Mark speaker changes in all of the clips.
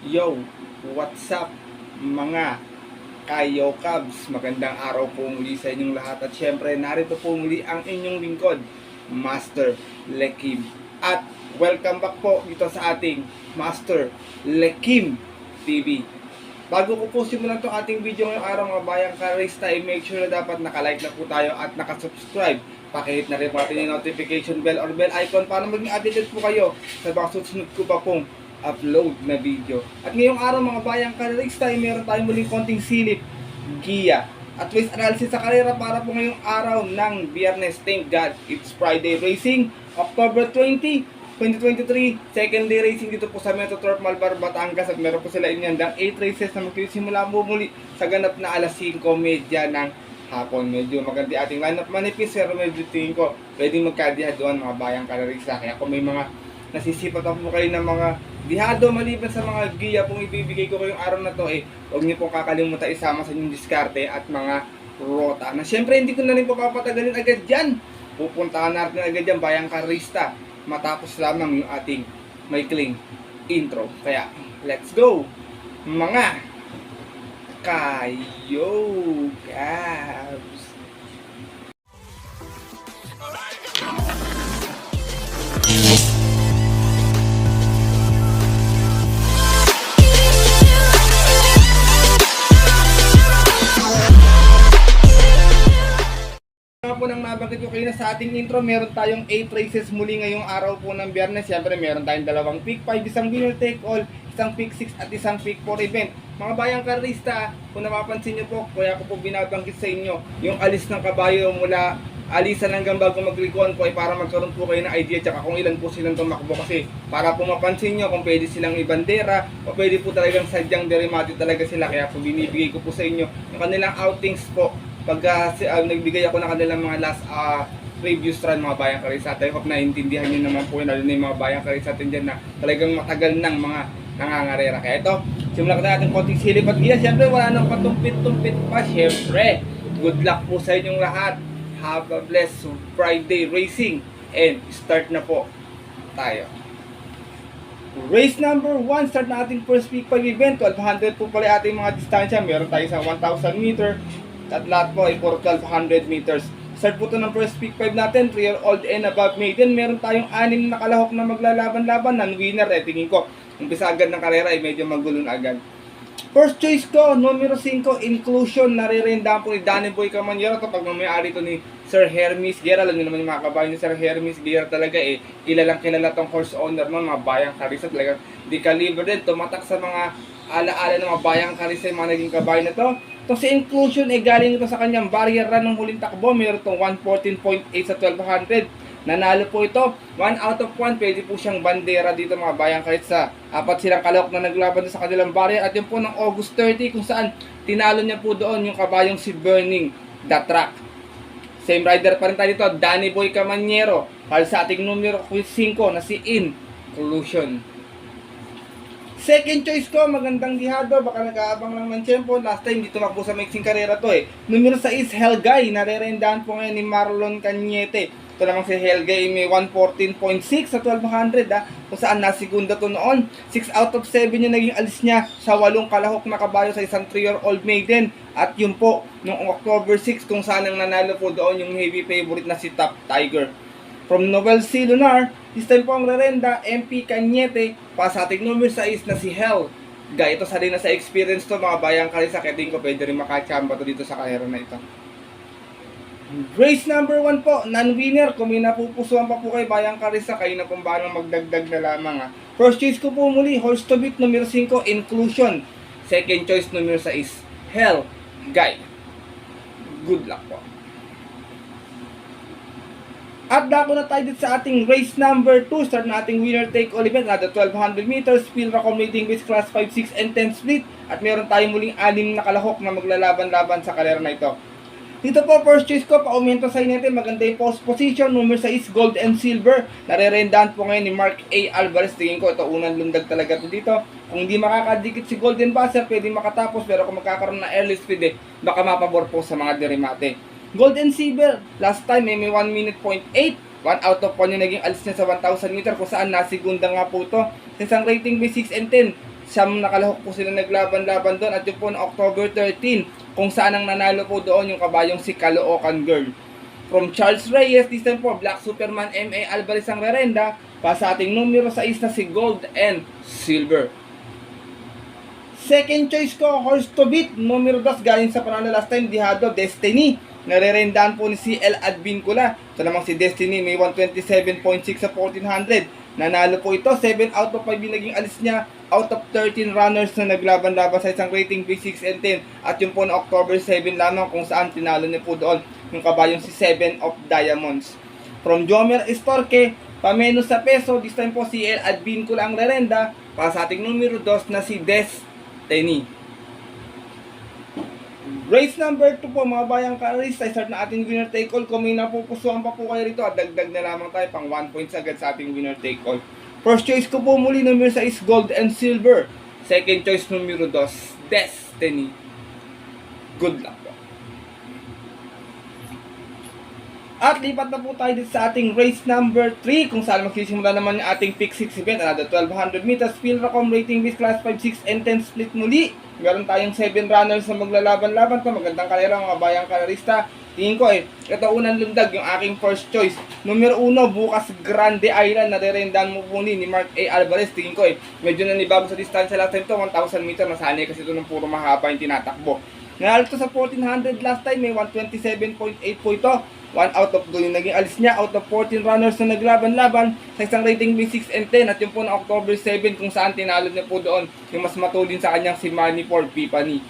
Speaker 1: Yo, what's up mga Kayo Cubs? Magandang araw po muli sa inyong lahat at syempre narito po muli ang inyong lingkod, Master Lekim. At welcome back po dito sa ating Master Lekim TV. Bago ko po simulan itong ating video ngayong araw mga bayang karista, make sure na dapat nakalike na po tayo at nakasubscribe. Pakihit na rin po natin yung notification bell or bell icon para maging updated po kayo sa mga susunod ko pa pong upload na video. At ngayong araw mga bayang karista, meron tayong muling konting silip, giya, at waste analysis sa karera para po ngayong araw ng Biyernes. Thank God, it's Friday Racing, October 20, 2023, second day racing dito po sa Metro Turf Malbar, Batangas. At meron po sila inyandang 8 races na magsisimula po muli sa ganap na alas 5:30 ng hapon. Medyo maganda ating lineup, manipis pero medyo tingin ko pwedeng magkadihaduan mga bayang karista. Kaya kung may mga nasisipat po kayo ng mga dihado maliban sa mga giya pong ibibigay ko kayong araw na to, huwag niyo pong kakalimutan isama sa inyong diskarte at mga rota na syempre hindi ko na rin po papatagalin agad dyan. Pupuntahan natin agad dyan bayang karista matapos lamang yung ating maikling intro. Kaya let's go mga Kayo Cubs. Po nang nabanggit ko kayo na sa ating intro, meron tayong 8 races muli ngayong araw po ng Biyernes. Siyempre meron tayong dalawang pick 5, isang winner take all, isang pick 6 at isang pick 4 event. Mga bayang karista, kung napapansin nyo po, kaya ko po binabanggit sa inyo yung alis ng kabayo mula alisan hanggang bago maglikuan po ay para magkaroon po kayo ng idea tsaka kung ilan po silang tumakbo, kasi para po mapansin nyo kung pwede silang ibandera o pwede po talagang sadyang derimati talaga sila. Kaya po binibigay ko po sa inyo yung kanilang outings po pagka nagbigay ako ng kanilang mga last reviews run mga bayang karisa. I hope na intindihan nyo naman po yun, lalo na yung mga bayang karisa natin dyan na talagang matagal ng mga nangangarera. Kaya ito, simulan na natin konting silip at giya. Siyempre wala nang patumpit-tumpit pa. Siyempre, good luck po sa inyong lahat. Have a blessed Friday racing and start na po tayo. Race number 1, start na ating first week 5 event. 1200 po pala ating mga distansya. Meron tayo sa 1000 meter at lahat po ay for 1200 meters. Start po ito ng first pick 5 natin, 3-year-old and above maiden. Meron tayong 6 na kalahok na maglalaban-laban ng winner. Tingin ko, umpisa agad ng karera ay medyo magulo na agad. First choice ko, numero 5, Inclusion. Nare-rendahan po ni Danny Boy Camanyero. Ito pag mamayari ito ni Sir Hermes Guerra. Alam niyo naman yung mga kabayan ni Sir Hermes Guerra talaga ilalang kilala tong horse owner mo, mga bayang karisa talaga. Di caliber din, tumatak sa mga ala-ala ng mga bayang karisa yung mga naging kabayan na to. Ito si Inclusion galing ito sa kanyang barrier run ng huling takbo. Meron itong 114.8 sa 1200. Nanalo po ito. 1 out of 1. Pwede po siyang bandera dito mga bayang kahit sa 4 silang kalahok na naglaban sa kanilang barrier. At yun po ng August 30 kung saan tinalo niya po doon yung kabayong si Burning the Track. Same rider pa rin tayo dito. Danny Boy Camanyero. Para sa ating numero 5 na si Inclusion. Second choice ko, magandang dihado, baka nag-aabang lang ng tiyempo. Last time dito tumakbo sa mixing karera to Numero 6, Helgay. Nare-rendahan po ngayon ni Marlon Cañete. Ito naman si Helgay may 114.6 sa 1200 kung saan nasigunda to noon. 6 out of 7 yung naging alis niya sa 8 kalahok na kabayo sa isang 3-year-old maiden. At yun po, noong October 6 kung saan ang nanalo po doon yung heavy favorite na si Top Tiger. From Novel C. Lunar, this time po ang rerenda, MP Cañete, pa sa ating number 6 na si Hell. Ito sa rin na sa experience to mga bayang karisa, kaya tingin ko pwede rin makachamba to dito sa karera na ito. Race number 1 po, non-winner. Kung may napupusuan pa po kayo bayang karisa, kayo na pong balang magdagdag na lamang First choice ko po muli, horse to beat numero 5, Inclusion. Second choice numero 6, Hell Guy. Good luck po. At dako na tayo dito sa ating race number 2. Start na ating winner take all event. Nada 1200 meters, field accommodating with class 5, 6, and 10 split. At meron tayong muling 6 na kalahok na maglalaban-laban sa karera na ito. Dito po, first choice ko, pa-aumento sa inyo. Maganda yung post position. Number 6, Gold and Silver. Nare-rendahan po ngayon ni Mark A. Alvarez. Tingin ko, ito unang lundag talaga ito dito. Kung hindi makakadikit si Golden Buzzer, pwede makatapos. Pero kung magkakaroon na early speed, baka mapabor po sa mga derimate. Gold and Silver, last time may 1 minute point 8. 1 out of 1 yung naging alis niya sa 1,000 meter kung saan nasigunda nga po ito. Sa isang rating by 6 and 10. Siyam nakalahok po sila naglaban-laban doon. At yung po na October 13, kung saan ang nanalo po doon yung kabayong si Caloocan Girl. From Charles Reyes, this time po, Black Superman M.A. Alvarez ang rerenda. Pa sa ating numero 6 na si Gold and Silver. Second choice ko, Horse to Beat. Numero 2, galing sa panalo last time, Dihado, Destiny. Narerendaan po ni CL Advincula. Ito namang si Destiny, may 127.6 sa 1400. Nanalo po ito, 7 out of 5 yung naging alis niya. Out of 13 runners na naglaban-laban sa isang rating B6 and 10. At yung po na October 7 lamang kung saan tinalo niya po doon yung kabayong si 7 of Diamonds. From Jomer Estorque, pamenos sa peso, this time po CL Advincula ang rerenda. Para sa ating numero 2 na si Destiny. Race number 2 po mga bayang karista. Start na ating winner take all. Kung may napupusuan pa po kayo rito at dagdag na lamang tayo pang 1 points agad sa ating winner take all. First choice ko po muli numero 6, Gold and Silver. Second choice numero 2, Destiny. Good luck po. At lipat na po tayo dito sa ating race number 3 kung saan magsisimula naman yung ating pick 6 event. Another 1200 meters, Philracom rating base class 5, 6, and 10 split muli. Meron tayong 7 runners na maglalaban-laban pa. Magandang kalera mga bayang kalerista. Tingin ko ito unang lundag yung aking first choice. Numero 1, bukas Grande Island. Narerendaan mo po ni Mark A. Alvarez. Tingin ko medyo nanibago sa distansya last time to. 1,000 meter. Nasanay kasi ito ng puro mahaba yung tinatakbo. Nanalo to sa 1400 last time. May 127.8 po ito. 1 out of 2 yung naging alis niya. Out of 14 runners na naglaban-laban sa isang rating B6 and 10. At yung po na October 7 kung saan tinalo niya po doon yung mas matulin sa kanyang si Manny Ford Pipani.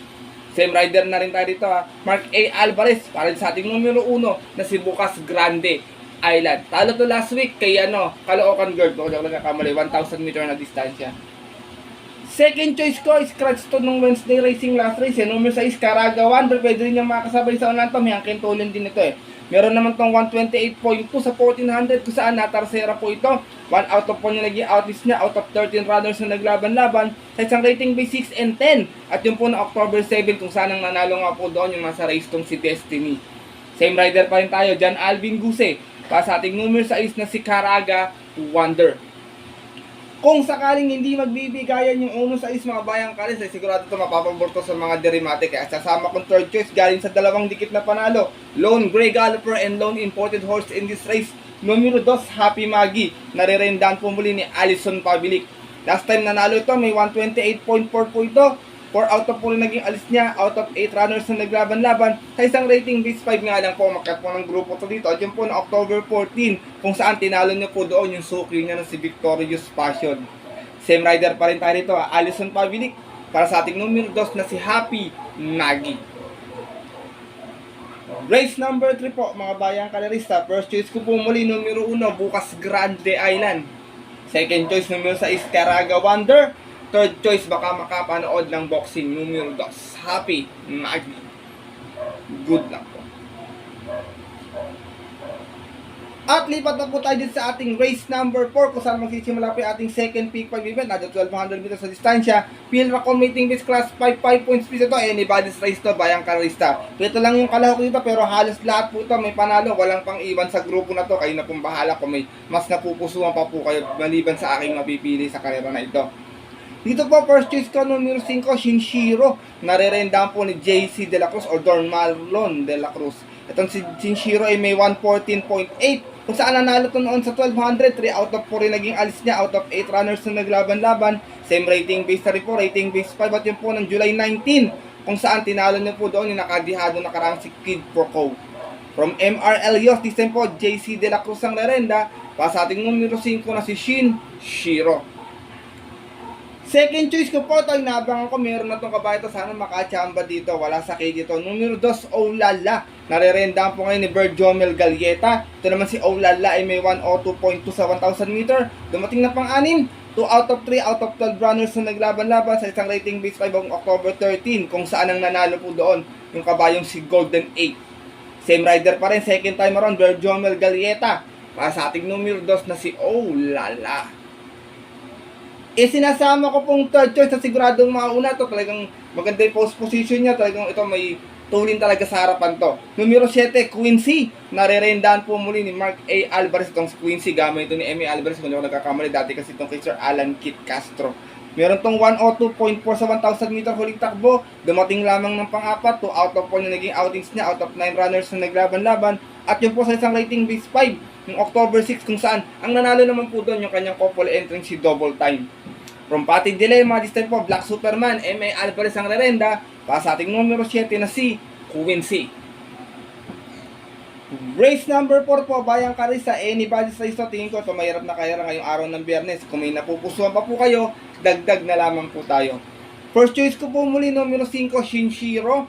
Speaker 1: Same rider na rin tayo dito Mark A. Alvarez para sa ating numero 1 na si Bukas Grande Island. Talo to last week kay Caloocan Girl. Kung ako nagkakamali, 1,000 meter na distansya. Second choice ko, scratch to nung Wednesday Racing last race. Numero 6, Caraga Wonder. Pwede rin niyang makasabay sa unan to. May angkin tulin din ito Meron naman tong 128.2 sa 1400 kung saan natarsera po ito. 1 out of 4 yung naging outlist niya. Out of 13 runners na naglaban-laban sa isang rating B6 and 10. At yung po na October 7 kung saan ang nanalo nga po doon yung nasa race tong si Destiny. Same rider pa rin tayo, John Alvin Guse. Para sa ating numero 6 na si Caraga Wonder. Kung sakaling hindi magbibigayan yung 1 sa mga bayang kalis, sigurado ito mapapabor to sa mga derivate. Kaya sasama kong third choice galing sa dalawang dikit na panalo. Lone Grey Galloper and Lone Imported Horse in this race. Numero 2, Happy Maggie. Narerendaan po muli ni Alison Pabilik. Last time nanalo ito, may 128.4 po ito. 4 out of 4 naging alis niya. Out of 8 runners na naglaban-laban. Sa isang rating base 5 nga lang po. Makat po ng grupo to dito. At yun po na October 14 kung saan tinalo niya po doon yung suki niya na si Victorious Passion. Same rider pa rin tayo dito Alison Pabilik. Para sa ating numero 2 na si Happy Maggie. Race number 3 po mga bayang kalerista. First choice ko po muli numero 1, Bukas Grande Island. Second choice numero 6, Caraga Wonder. Third choice, baka makapanood ng boxing numero 2, Happy Maggie. Good luck po. At lipat na po tayo dito sa ating race number 4 kung saan magsisimula po yung ating second peak 5 event. Nado 1200 meters sa distansya. Philracom rating base class 5 points piece ito. Anybody's race to, bayang karista. Ito lang yung kalahok dito pero halos lahat po ito may panalo. Walang pang iwan sa grupo na to. Kayo na pong bahala kung may mas napupusuan pa po kayo maliban sa aking mapipili sa karera na ito. Dito po, first choice ko, numero 5, Shinshiro. Narerendaan po ni JC De La Cruz o Don Marlon De La Cruz. Itong si Shinshiro ay may 114.8. Kung saan nanalo ito noon sa 1200, 3 out of 4 rin naging alis niya. Out of 8 runners na naglaban-laban. Same rating base na rin po, rating base 5. At yun po ng July 19, kung saan tinalo niya po doon yung nakadihado na karang si Kid Proco. From MRL Yos, this time po, JC De La Cruz ang lerenda. Pa sa ating numero 5 na si Shinshiro. Second choice ko po, ito inabangan ko, meron na itong kabayo ito, sana makachamba dito, wala sa kay dito. Numero 2, Oulala, narerendaan po ngayon ni Bird Jomel Galieta. Ito naman si Oulala ay may 102.2 sa 1,000 meter. Dumating na pang-anim, 2 out of 3 out of 12 runners na naglaban-laban sa isang rating base 5 on October 13, kung saan ang nanalo po doon yung kabayong si Golden 8. Same rider pa rin, second time around, Bird Jomel Galieta. Para sa ating numero 2 na si Oulala. Sinasama ko pong third choice na siguradong mauna to. Talagang maganda yung post position niya. Talagang ito may tulin talaga sa harapan to. Numero 7, Quincy. Narerendaan po muli ni Mark A. Alvarez. Itong Quincy, gamit ito ni M.A. Alvarez. Kung hindi ako nagkakamali dati kasi itong kay Sir Alan Kit Castro. Meron tong 102.4 sa 1,000 meter huling takbo. Dumating lamang ng pang-apat, 2 out of 4 na naging outings niya, out of 9 runners na naglaban-laban. At yun po sa isang rating base 5 ng October 6 kung saan ang nanalo naman po doon yung kanyang couple entrance si Double Time. From Patid Dilemma, this time po Black Superman, M.A. Alvarez ang rerenda para sa ating numero 7 na si Quincy. Race number 4 po, Bayang Karista, anybody sa iso, tingin ko ito mahirap na kaya ngayong araw ng Biyernes. Kung may napupusuan pa po kayo, dagdag na lamang po tayo. First choice ko po muli, numero 5, Shinshiro.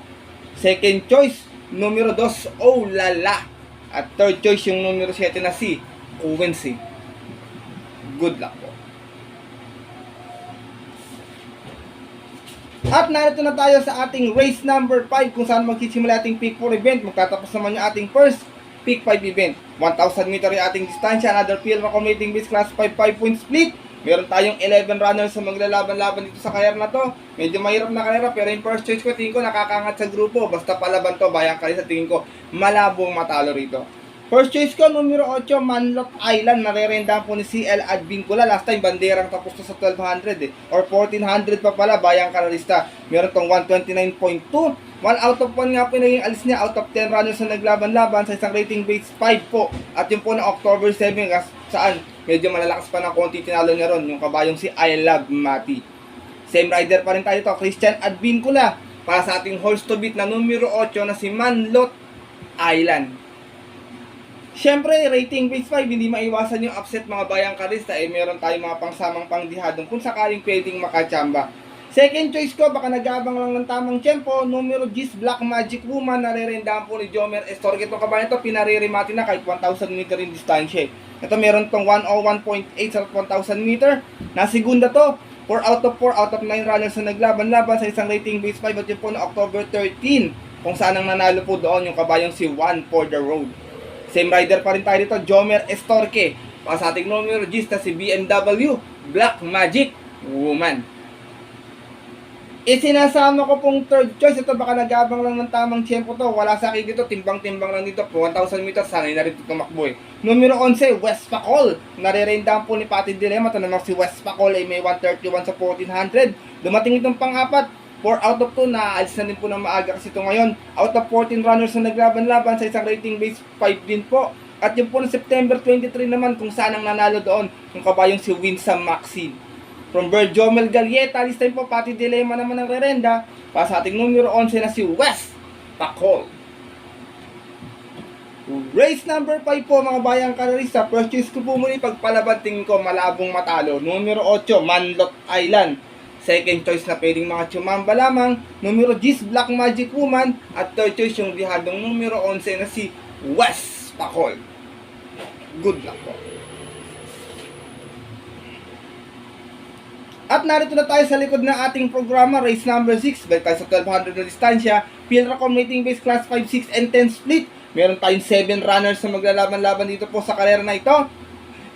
Speaker 1: Second choice, numero 2, Oh Lala. At third choice yung numero 7 na si Quincy. Good luck po. At narito na tayo sa ating race number 5 kung saan magsisimula ating peak 4 event. Magtatapos naman yung ating first peak 5 event. 1,000 meter yung ating distansya. Another field accommodating base class 5-5-point split. Meron tayong 11 runners sa maglalaban-laban dito sa kayar na to. Medyo mahirap na karera pero yung first choice ko tingin ko nakakangat sa grupo. Basta palaban to, Bayang Karista, tingin ko malabong matalo rito. First choice ko, numero 8, Manlot Island. Narerenda po ni CL Advincula. Last time, banderang tapos to sa 1,200 or 1,400 pa pala, Bayang Karista. Meron tong 129.2. 1 out of 1 nga po yung naging alis niya. Out of 10 runners na naglaban-laban sa isang rating base 5 po. At yun po na October 7, saan medyo malalakas pa ng konti tinalo niya ron. Yung kabayong si I Love Mati. Same rider pa rin tayo to, Christian Advincula. Para sa ating horse to beat na numero 8 na si Manlot Island. Siyempre, rating base 5, hindi maiwasan yung upset mga Bayang Karista. Meron tayong mga pangsamang pangdihadong kung sakaling pwedeng makachamba. Second choice ko, baka nag-abang lang ng tamang tempo, numero 10, Black Magic Woman. Narerendahan po ni Jomer Estorque. Itong kabayan ito, pinaririmati na kahit 1,000 meter in distansya. Ito meron tong 101.8 sa 1,000 meter. Nasigunda to, 4 out of 4 out of 9 runners na naglaban-laban sa isang rating base 5. At yun po na October 13, kung saan ang nanalo po doon yung kabayang si One for the Road. Same rider pa rin tayo dito, Jomer Estorque. Para sa ating numero 10 na si BMW Black Magic Woman. Isinasama ko pong third choice. Ito baka nagabang lang ng tamang tiyempo to. Wala sa akin dito, timbang-timbang lang dito po. 1,000 meters, sanay na rin ito tumakbo eh. Numero 11, West Pacol. Narerendaan po ni Patid Dilemma. Ito naman si West Pacol ay may 131 sa 1,400. Dumating itong pang-apat. 4 out of 2 na alis na din po ng maaga kasi ito ngayon. Out of 14 runners na naglaban-laban sa isang rating base 5 din po. At yung po ng September 23 naman kung saan ang nanalo doon yung kabayong si Winsam Maxine. From Berjomel Galieta, this time po Patid Dilemma naman ang rerenda para sa ating numero 11 na si West Pacol. Race number 5 po mga Bayang Karista. First choice ko po muli pagpalaban, tingin ko malabong matalo. Numero 8, Manlot Island. Second choice na pwedeng mga tsumamba lamang, numero 10, Black Magic Woman. At third choice yung dihadong numero 11 na si West Pacol. Good luck po. At narito na tayo sa likod ng ating programa, race number 6. Balik tayo sa 1,200 na distansya. Field accommodating base class 5, 6, and 10 split. Meron tayong 7 runners na maglalaban-laban dito po sa karera na ito.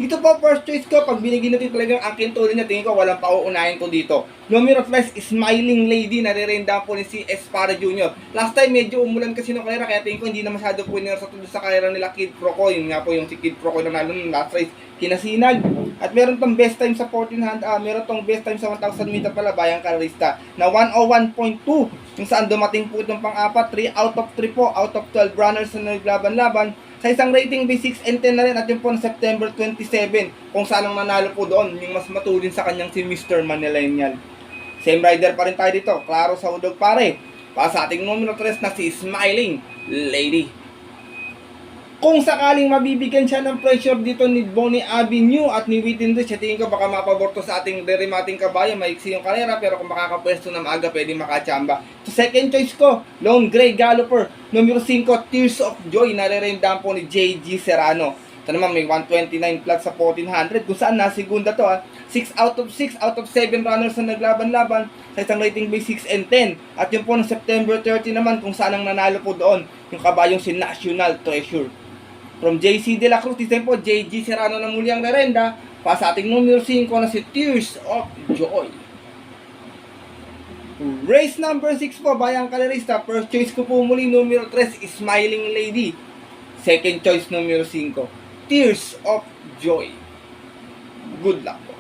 Speaker 1: Dito po, first choice ko, pag binigyan natin talagang ang kintuloy niya, tingin ko walang pauunahin ko dito. Numero 3, Smiling Lady, narerenda po ni si Espada Jr. Last time, medyo umulan kasi ng karera, kaya tingin ko hindi na masyado po sa tuloy sa karera nila Kid Proco. Yun nga po yung si Kid Proco na nalo ng last race, kinasinag. At meron tong best time sa 1,400, meron tong best time sa 1,000 meter pala, Bayang Karista, na 101.2, kung saan dumating po itong pang-apat, 3 out of 3 po, out of 12 runners na naglaban-laban. Sa isang rating base 6 and 10 na rin at yun po na September 27 kung saan ang nanalo po doon yung mas matulin sa kanyang si Mr. Manillennial. Same rider pa rin tayo dito, Claro Saudog pare. Para sa ating numero 3 na si Smiling Lady. Kung sakaling mabibigyan siya ng pressure dito ni Bonnie Avenue at ni Within Rich, tingin ko baka mapabor to sa ating derimating kabayan. Maiksi yung karera pero kung makakapwesto na maaga pwede makachamba. So second choice ko, Lone Grey Galloper. Numero 5, Tears of Joy. Narerendaan po ni JG Serrano. Ito naman may 129 flat sa 1,400 kung saan nasigunda to 6 out of 6 out of 7 runners na naglaban-laban sa isang rating base 6 and 10. At yun po ng September 30 naman kung saan ang nanalo po doon yung kabayong si National Treasure. From JC De La Cruz, this time po, JG Serrano na muli ang rerenda pa sa ating numero 5 na si Tears of Joy. Race number 6 po, Bayang Karista. First choice ko po muli, numero 3, Smiling Lady. Second choice, numero 5, Tears of Joy. Good luck po.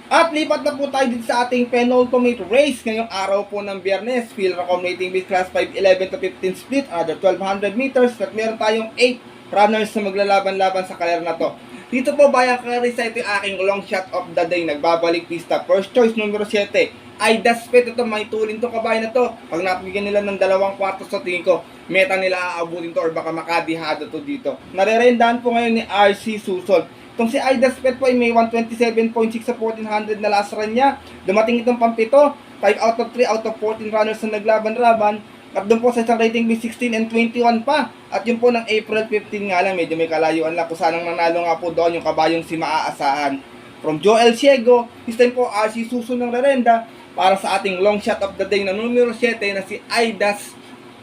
Speaker 1: At lipat na po tayo dito sa ating penultimate race ngayong araw po ng Biyernes. Field accommodating with class 5, 11 to 15 split, another 1200 meters. At meron tayong 8 runners na maglalaban-laban sa kalera na to. Dito po bayang karisa, ito yung aking long shot of the day. Nagbabalik pista. First choice, numero 7. Ay daspet ito, may tulin to kabayan na to. Pag napigyan nila ng 2 kwartos sa tingin ko, meta nila aabutin to or baka makadihado to dito. Narerendahan po ngayon ni RC Susol. Itong si Aidas Pet po ay may 127.6 sa 1400 na last run niya. Dumating itong pampito, 5 out of 3 out of 14 runners na naglaban-laban. At doon po sa isang rating may 16 and 21 pa. At yun po ng April 15 nga lang, medyo may kalayuan lang. Kung sanang nanalo nga po doon yung kabayong si maaasahan. From Joel Ciego, this time po si Suso ng Rarenda para sa ating long shot of the day na numero 7 na si Aidas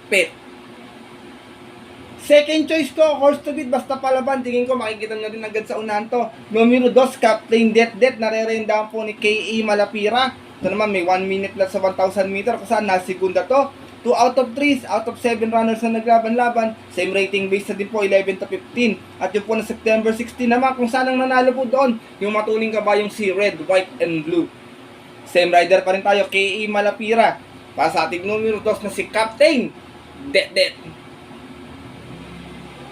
Speaker 1: Pet. Second choice ko, horse to beat, basta palaban. Tingin ko makikita nyo rin agad sa unahan to. Numero 2, Captain Det, narerendahan po ni K.E. Malapira. Ito naman, may 1 minute lang sa 1,000 meter. Kung saan, nasigunda to. 2 out of 3, out of 7 runners na naglaban-laban. Same rating base na din po, 11 to 15. At yun po na September 16 naman, kung saan ang nanalo po doon, yung matuling kabayong si Red, White, and Blue. Same rider pa rin tayo, K.E. Malapira. Para sa ating numero 2 na si Captain Det.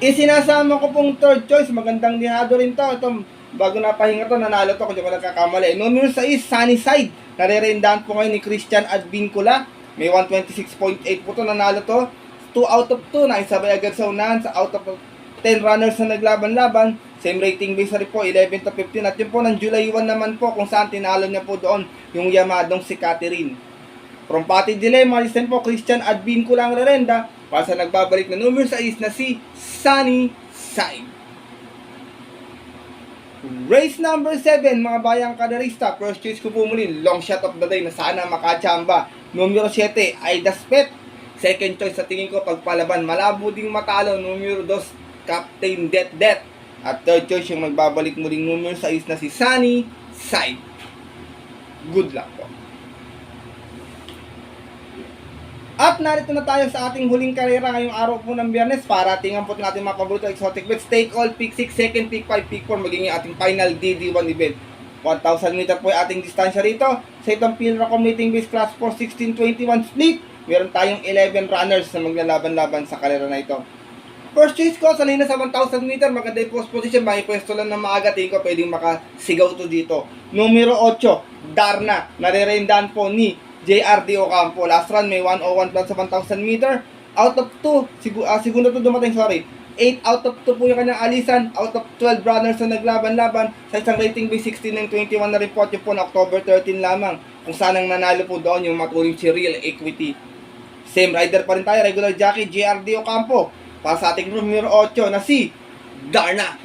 Speaker 1: Isinasama ko pong third choice, magandang nihado rin to. Ito, bago napahinga to, nanalo to, kung di ko nagkakamali. Numero 6, Sunny Side. Narerendahan po ngayon ni Christian Advincula. May 126.8 po to, nanalo to. 2 out of 2, naisabay agad sa unahan. Sa out of 10 runners na naglaban-laban. Same rating base rin po, 11 to 15. At yun po ng July 1 naman po, kung saan tinalo niya po doon yung yamadong si Catherine. From Pati Dilemma, listen po, Christian Advincula ang rerenda. Para sa nagbabalik na numero 6 na si Sunny Side. Race number 7, mga bayang kadarista. First choice ko po muli, long shot of the day na sana makachamba. Numero 7, Aidas Pet. Second choice sa tingin ko, pagpalaban, malabo ding matalo. Numero 2, Captain Det. At third choice, yung magbabalik muling numero 6 na si Sunny Side. Good luck po. At narito na tayo sa ating huling karera ngayong araw po ng Biyernes para tingnan po natin mga paborito exotic bets. Take all, pick 6, second pick 5, pick 4, magiging ating final DD1 event. 1,000 meter po yung ating distansya rito. Sa itong field accommodating base class 4, 16-21 split, meron tayong 11 runners na maglalaban-laban sa karera na ito. First choice ko, sanay na sa 1,000 meter, maganda yung post position, makipwesto lang ng maaga, tingin ko pwedeng makasigaw to dito. Numero 8, Darna, narerendahan po ni JRD Ocampo. Last run may 101 plus sa 1,000 meter. Out of 2, segundo to dumating, sorry. 8 out of 2 po yung kanyang alisan. Out of 12 runners na naglaban-laban. Sa isang rating base 16 ng 21 na report yung po na October 13 lamang. Kung saan ang nanalo po doon yung matuling si Real Equity. Same rider pa rin tayo, regular jockey JRD Ocampo. Para sa ating numero 8 na si Darna.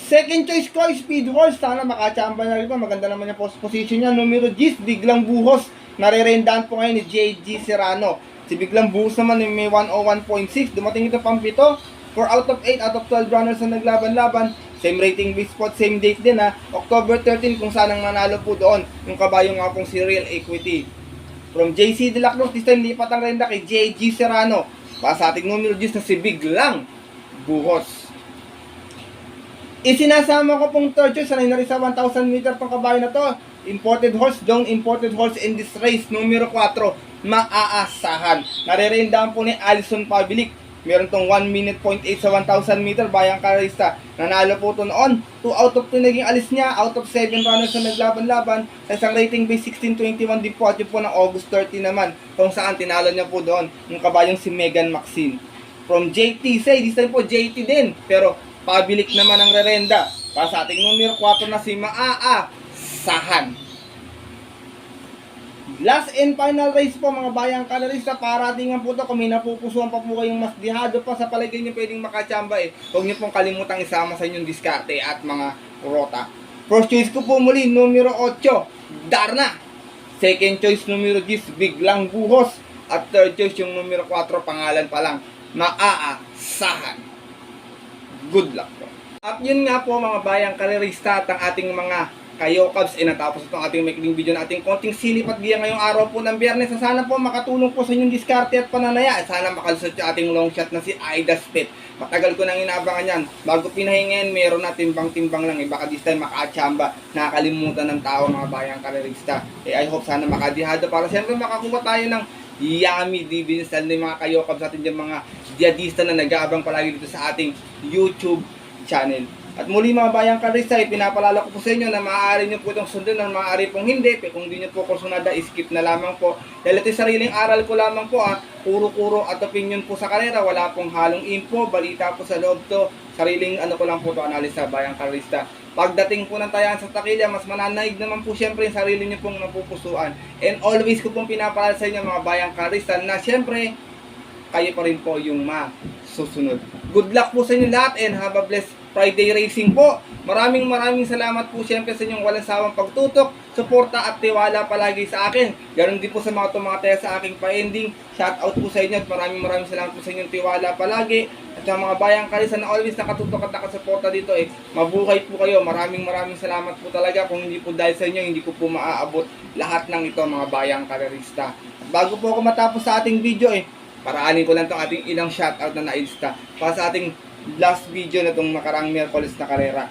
Speaker 1: Second choice ko, Speed Horse. Sana makachamba na rin po. Maganda naman yung post position niya. Numero 10, Biglang Buhos. Narerendahan po ngayon ni JG Serrano. Si Biglang Buhos naman may 101.6. Dumating ito pang 7. 4 out of 8 out of 12 runners na naglaban-laban. Same rating base spot, same date din ha. October 13 kung saan ang nanalo po doon. Yung kabayong nga pong si Real Equity. From JC De La Cruz, this time lipat ang renda kay JG Serrano. Para sa ating numero 10 na si Biglang Buhos. Isinasama ko pong third choice, sanay na rin sa 1,000 meter pang kabayo na to. Imported horse, John imported horse in this race. Numero 4, maaasahan. Narerendahan po ni Alison Pabilik. Meron tong 1 minute 0.8 sa 1,000 meter, bayang karista. Nanalo po ito noon. 2 out of 2 naging alis niya. Out of 7 runners na naglaban-laban. Sa isang rating base 16-21 din po. At yun po ng August 30 naman. Kung saan tinalo niya po doon yung kabayong si Megan Maxine. From JT, say, this time po JT din. Pero pabilik naman ang rerenda. Para sa ating numero 4 na si maaasahan. Last and final race po mga bayang kalarista. Para tingnan po ito kung may napupusuan pa po kayong mas dihado pa sa palagay nyo pwedeng makachamba huwag nyo pong kalimutang isama sa inyong diskarte at mga rota. First choice ko po muli, numero 8, Darna. Second choice, numero 10, Biglang Buhos. At third choice, yung numero 4, pangalan pa lang, maaasahan. Good luck po. At yun nga po mga bayang karerista at ang ating mga Kayo Cubs, natapos itong ating maikling video na ating konting silip at giya ngayong araw po ng Biyernes. Sana po makatulong po sa inyong diskarte at pananaya. Sana makalusot yung ating long shot na si Aida Spit. Matagal ko nang inaabangan yan. Bago pinahingayin, meron na timbang-timbang lang. Baka this time makaachamba. Nakakalimutan ng tao mga bayang karerista. I hope sana makadihado para siyempre makakuha tayo ng yummy dividends ng mga Kayo Cubs atin dyan, mga diadista na nag-aabang palagi dito sa ating YouTube channel. At muli mga bayang karista, pinapalala ko po sa inyo na maaari nyo po itong sundin na maaari pong hindi. Kung hindi nyo po kursunada, skip na lamang po. Dahil ito sariling aral ko lamang po, puro-puro at opinion po sa karera. Wala pong halong info, balita po sa loob to. Sariling ko lang po ito, analisa bayang karista. Pagdating po ng tayaan sa takilya, mas mananaig naman po siyempre yung sarili nyo pong napupusuan. And always ko pong pinapalala sa inyo mga bayang karista na siyempre, kayo pa rin po yung masusunod. Good luck po sa inyo lahat and have a blessed Friday racing po. Maraming salamat po siyempre sa inyong walang sawang pagtutok, suporta at tiwala palagi sa akin. Ganon din po sa mga tumataya sa aking pa-ending. Shout out po sa inyo at maraming salamat po sa inyong tiwala palagi. At sa mga bayang karista na always nakatutok at nakasuporta dito mabuhay po kayo. Maraming salamat po talaga. Kung hindi po dahil sa inyo, hindi ko po maaabot lahat ng ito mga bayang karerista. Bago po ako matapos sa ating video paraanin ko lang itong ating ilang shoutout na nailista para sa ating last video na itong nakarang Miyerkules na karera.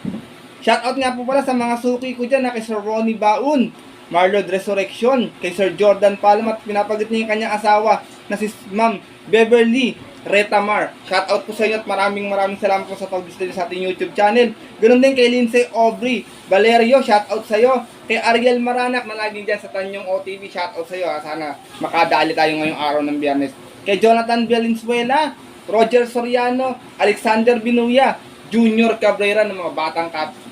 Speaker 1: Shoutout nga po pala sa mga suki ko dyan na kay Sir Ronnie Baun, Marlod Resurrection, kay Sir Jordan Palma at pinapagit niya yung kanyang asawa na si Ma'am Beverly Retamar. Shoutout po sa inyo at maraming salamat po sa pag-visit sa ating YouTube channel. Ganoon din kay Lindsay Aubrey Valerio, shoutout sa iyo. Kay Ariel Maranak na laging dyan sa Tanyong OTV, shoutout sa iyo. Sana makadali tayo ngayong araw ng Biyernes. Kay Jonathan Valenzuela, Roger Soriano, Alexander Binuya, Junior Cabrera ng mga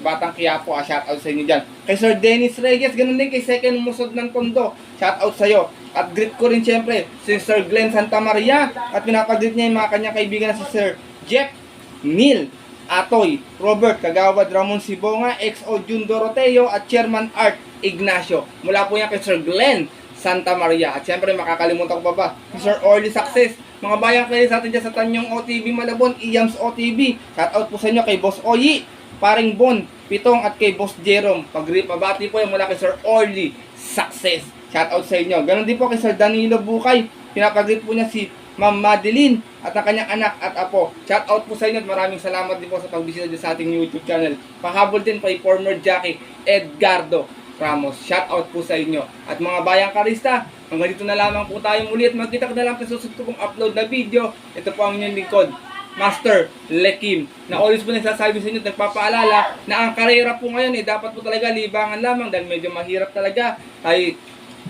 Speaker 1: batang Quiapo, shoutout sa inyo dyan. Kay Sir Dennis Reyes, ganun din kay Second Musod ng Tondo, shoutout sa iyo. At greet ko rin siyempre si Sir Glenn Santa Maria at pinapag-greet niya yung mga kanyang kaibigan na si Sir Jeff, Neil, Atoy, Robert Kagawad, Ramon Sibonga, XO Jun Doroteo at Chairman Art Ignacio. Mula po yan kay Sir Glenn Santa Maria. At siyempre makakalimutan ko pa ba si Sir Orly Success. Mga bayang kayo sa atin dyan sa Tanyong OTV Malabon, Iams OTV. Shoutout po sa inyo kay Boss Oyi, Paring Bon, Pitong at kay Boss Jerome. Pabati po yan mula kay Sir Orly Success. Shoutout sa inyo. Ganon din po kay Sir Danilo Bukay. Pinapag-greet po niya si Ma'am Madeline at ang kanyang anak at apo. Shoutout po sa inyo at maraming salamat din po sa pagbisita dyan sa ating YouTube channel. Pahabol din kay former jockey Edgardo Ramos. Shoutout po sa inyo. At mga bayang karista, hanggang dito na lamang po tayo muli at magkita ko na lang sa susunod ko pong upload na video. Ito po ang inyong lingkod, Master Lekim, na always po nagsasabi sa inyo at nagpapaalala na ang karera po ngayon dapat po talaga libangan lamang dahil medyo mahirap talaga ay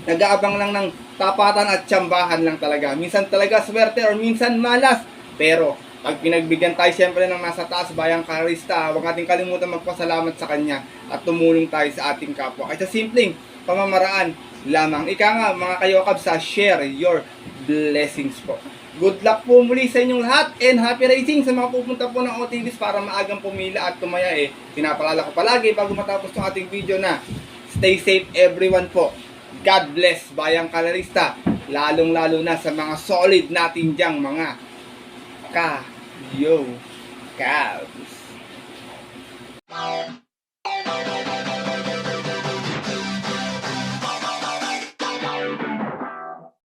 Speaker 1: nag-aabang lang ng tapatan at tsambahan lang talaga. Minsan talaga swerte or minsan malas. Pero pag pinagbigyan tayo siyempre ng nasa taas bayang karista, huwag natin kalimutan magpasalamat sa kanya at tumulong tayo sa ating kapwa. Ay sa simpleng pamamaraan lamang. Ika nga mga Kayo Cubs, share your blessings po. Good luck po muli sa inyong lahat and happy racing sa mga pupunta po ng OTVs para maagang pumila at tumaya pinapalala ko palagi bago matapos ng ating video na stay safe everyone po. God bless bayang karerista, lalong-lalo na sa mga solid natin dyang mga Kayo Cubs.